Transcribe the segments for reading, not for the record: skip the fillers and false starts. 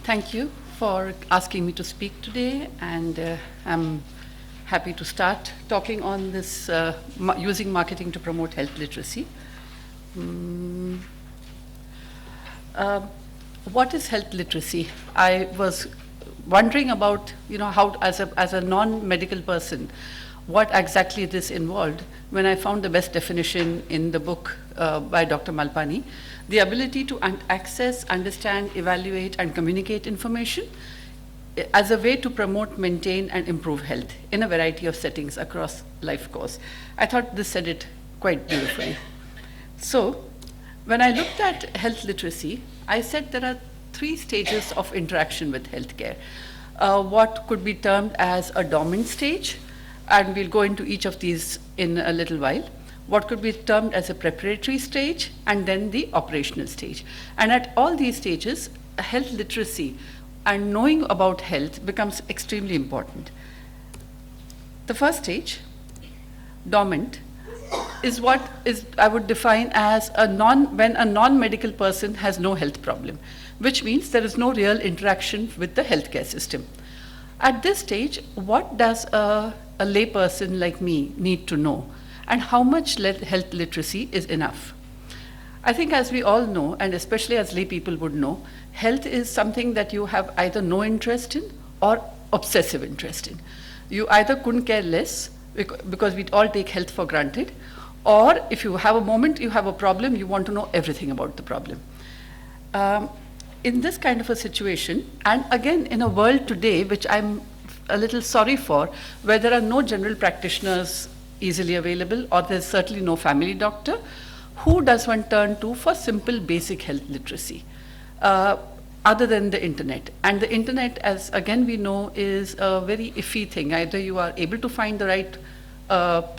Thank you for asking me to speak today, and I'm happy to start talking on this using marketing to promote health literacy. Mm, uh, what is health literacy? I was wondering about, how as a non-medical person, what exactly this involved when I found the best definition in the book by Dr. Malpani. The ability to access, understand, evaluate, and communicate information as a way to promote, maintain, and improve health in a variety of settings across life course. I thought this said it quite beautifully. So, when I looked at health literacy, I said there are 3 stages of interaction with healthcare. What could be termed as a dormant stage, and we'll go into each of these in a little while. What could be termed as a preparatory stage, and then the operational stage. And at all these stages, health literacy and knowing about health becomes extremely important. The first stage, dormant, is what I would define as when a non-medical person has no health problem, which means there is no real interaction with the healthcare system. At this stage, what does a lay person like me need to know? And how much health literacy is enough? I think, as we all know, and especially as lay people would know, health is something that you have either no interest in or obsessive interest in. You either couldn't care less, because we all take health for granted, or if you have a moment, you have a problem, you want to know everything about the problem. In this kind of a situation, and again in a world today, which I'm a little sorry for, where there are no general practitioners easily available, or there's certainly no family doctor, who does one turn to for simple basic health literacy, other than the internet? And the internet, as again we know, is a very iffy thing. Either you are able to find the right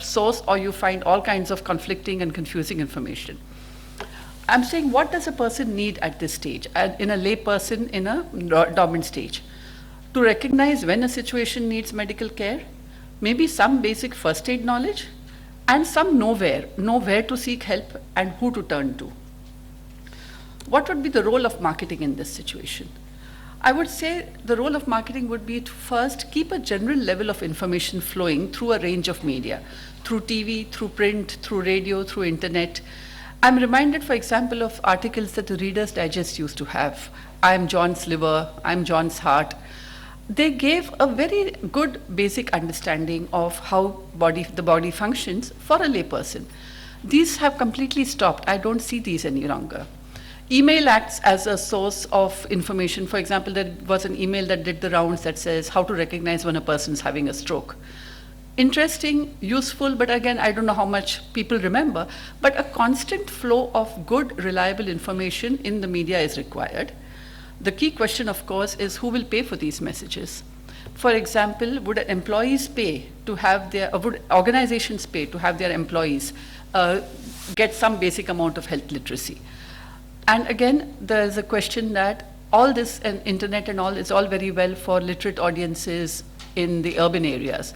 source, or you find all kinds of conflicting and confusing information. I'm saying, what does a person need at this stage, in a lay person in a dormant stage? To recognize when a situation needs medical care, maybe some basic first aid knowledge, and some know where to seek help and who to turn to. What would be the role of marketing in this situation? I would say the role of marketing would be to first keep a general level of information flowing through a range of media, through TV, through print, through radio, through internet. I'm reminded, for example, of articles that the Reader's Digest used to have. I'm John's liver, I'm John's heart. They gave a very good basic understanding of how the body functions for a layperson. These have completely stopped. I don't see these any longer. Email acts as a source of information. For example, there was an email that did the rounds that says how to recognize when a person's having a stroke. Interesting, useful, but again, I don't know how much people remember, but a constant flow of good, reliable information in the media is required. The key question, of course, is who will pay for these messages? For example, would employees pay to have would organizations pay to have their employees get some basic amount of health literacy? And again, there's a question that all this and internet and all is all very well for literate audiences in the urban areas.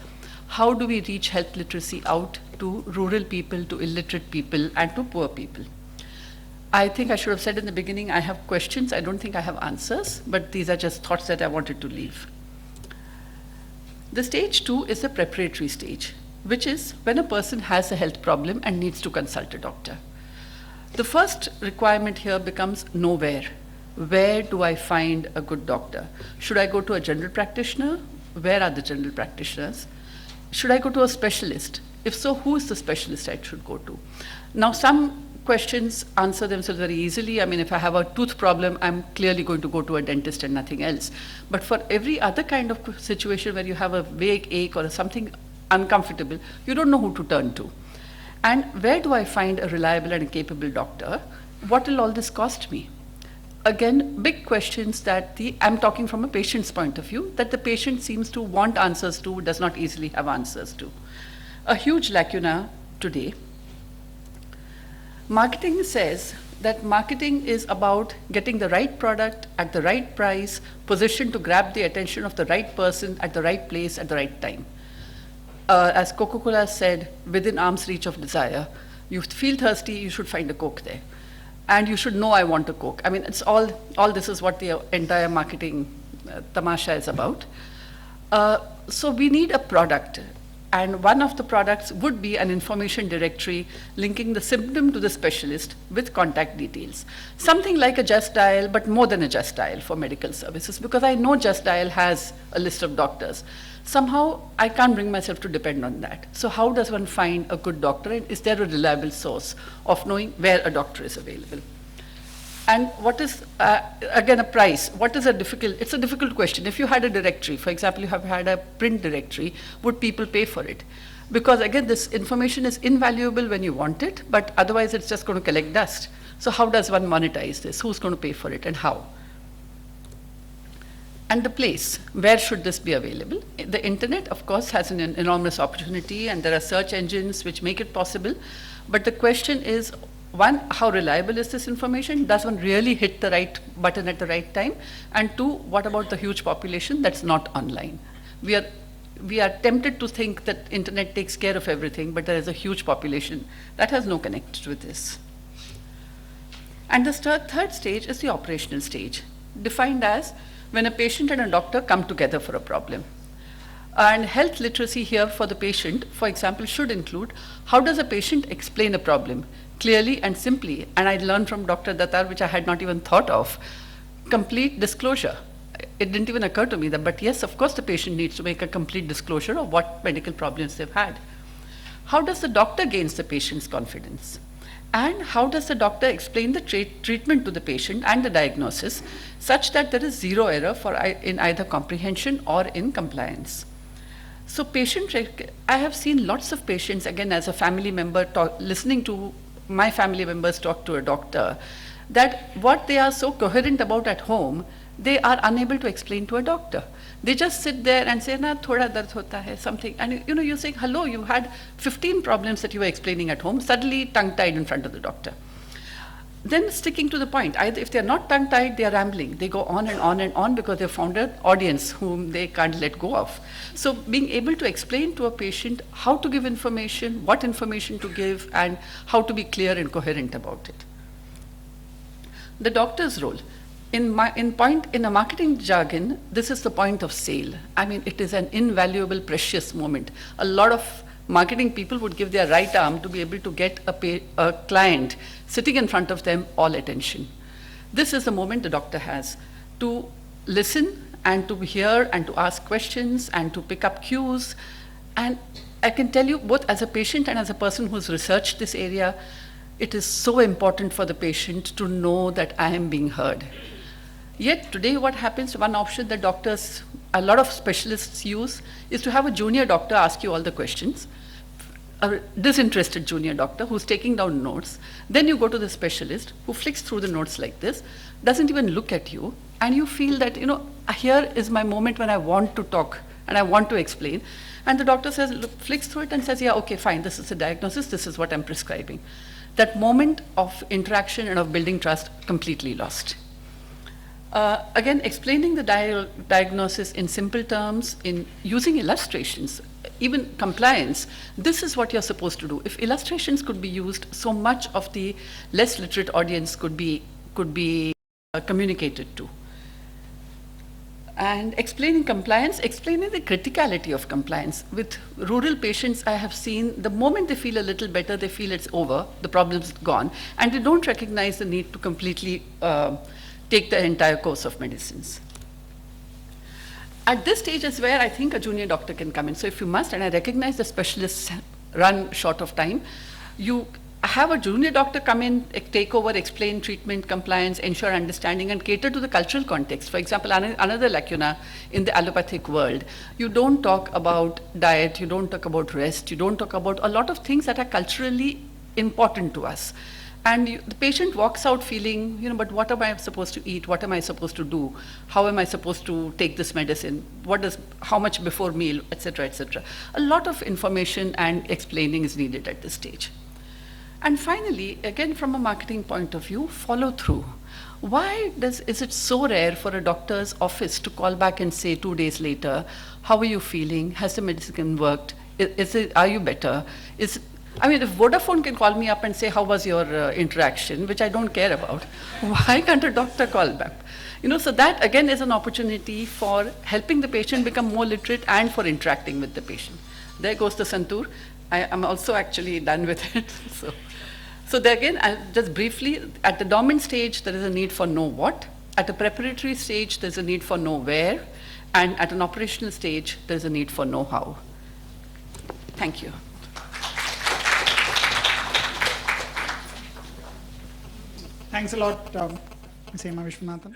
How do we reach health literacy out to rural people, to illiterate people, and to poor people? I think I should have said in the beginning, I have questions. I don't think I have answers, but these are just thoughts that I wanted to leave. The stage 2 is the preparatory stage, which is when a person has a health problem and needs to consult a doctor. The first requirement here becomes know where. Where do I find a good doctor? Should I go to a general practitioner? Where are the general practitioners? Should I go to a specialist? If so, who is the specialist I should go to? Now, some questions answer themselves very easily. I mean, if I have a tooth problem, I'm clearly going to go to a dentist and nothing else. But for every other kind of situation where you have a vague ache or something uncomfortable, you don't know who to turn to. And where do I find a reliable and a capable doctor? What will all this cost me? Again, big questions that I'm talking from a patient's point of view, that the patient seems to want answers to, does not easily have answers to. A huge lacuna today. Marketing says that marketing is about getting the right product at the right price, positioned to grab the attention of the right person at the right place at the right time. As Coca-Cola said, within arm's reach of desire. You feel thirsty, you should find a Coke there. and you should know I want a Coke. I mean, it's all this is what the entire marketing tamasha is about. So we need a product, and one of the products would be an information directory linking the symptom to the specialist with contact details. Something like a Just Dial, but more than a Just Dial for medical services, because I know Just Dial has a list of doctors. Somehow, I can't bring myself to depend on that. So how does one find a good doctor, and is there a reliable source of knowing where a doctor is available? And what is, again, a price? What is it's a difficult question. If you had a directory, for example, you have had a print directory, would people pay for it? Because again, this information is invaluable when you want it, but otherwise it's just going to collect dust. So how does one monetize this? Who's going to pay for it and how? And the place, where should this be available? The internet, of course, has an enormous opportunity, and there are search engines which make it possible. But the question is, one, how reliable is this information? Does one really hit the right button at the right time? And two, what about the huge population that's not online? We are tempted to think that internet takes care of everything, but there is a huge population that has no connection with this. And the third stage is the operational stage, defined as when a patient and a doctor come together for a problem. And health literacy here for the patient, for example, should include how does a patient explain a problem clearly and simply. And I learned from Dr. Dattar, which I had not even thought of, complete disclosure. It didn't even occur to me that, but yes, of course, the patient needs to make a complete disclosure of what medical problems they've had. How does the doctor gains the patient's confidence? And how does the doctor explain the treatment to the patient and the diagnosis such that there is zero error in either comprehension or in compliance? So I have seen lots of patients, again, as a family member, listening to my family members talk to a doctor, that what they are so coherent about at home, they are unable to explain to a doctor. They just sit there and say, na, thoda dard hota hai, something. And you're saying, hello, you had 15 problems that you were explaining at home, suddenly tongue-tied in front of the doctor. Then sticking to the point, either if they're not tongue-tied, they are rambling. They go on and on and on because they've found an audience whom they can't let go of. So being able to explain to a patient how to give information, what information to give, and how to be clear and coherent about it. The doctor's role. In a marketing jargon, this is the point of sale. I mean, it is an invaluable, precious moment. A lot of marketing people would give their right arm to be able to get a client sitting in front of them all attention. This is the moment the doctor has to listen and to hear and to ask questions and to pick up cues. And I can tell you, both as a patient and as a person who's researched this area, it is so important for the patient to know that I am being heard. Yet today what happens, one option that a lot of specialists use is to have a junior doctor ask you all the questions, a disinterested junior doctor who's taking down notes. Then you go to the specialist who flicks through the notes like this, doesn't even look at you, and you feel that, here is my moment when I want to talk and I want to explain. And the doctor flicks through it and says, yeah, okay, fine, this is a diagnosis, this is what I'm prescribing. That moment of interaction and of building trust completely lost. Again, explaining the diagnosis in simple terms, in using illustrations, even compliance, this is what you're supposed to do. If illustrations could be used, so much of the less literate audience could be communicated to. And explaining compliance, explaining the criticality of compliance. With rural patients, I have seen the moment they feel a little better, they feel it's over, the problem's gone, and they don't recognize the need to completely take the entire course of medicines. At this stage is where I think a junior doctor can come in. So if you must, and I recognize the specialists run short of time, you have a junior doctor come in, take over, explain treatment, compliance, ensure understanding, and cater to the cultural context. For example, another lacuna in the allopathic world, you don't talk about diet, you don't talk about rest, you don't talk about a lot of things that are culturally important to us. And the patient walks out feeling, but what am I supposed to eat? What am I supposed to do? How am I supposed to take this medicine? How much before meal, etc., etc. A lot of information and explaining is needed at this stage. And finally, again, from a marketing point of view, follow through. Why is it so rare for a doctor's office to call back and say 2 days later, how are you feeling? Has the medicine worked? Are you better? I mean, if Vodafone can call me up and say, how was your interaction, which I don't care about, why can't a doctor call back? You know, so that again is an opportunity for helping the patient become more literate and for interacting with the patient. There goes the Santur. I am also actually done with it. So there again, just briefly, at the dormant stage, there is a need for know what. At the preparatory stage, there's a need for know where. And at an operational stage, there's a need for know how. Thank you. Thanks a lot, Ms. Hema Vishwanathan.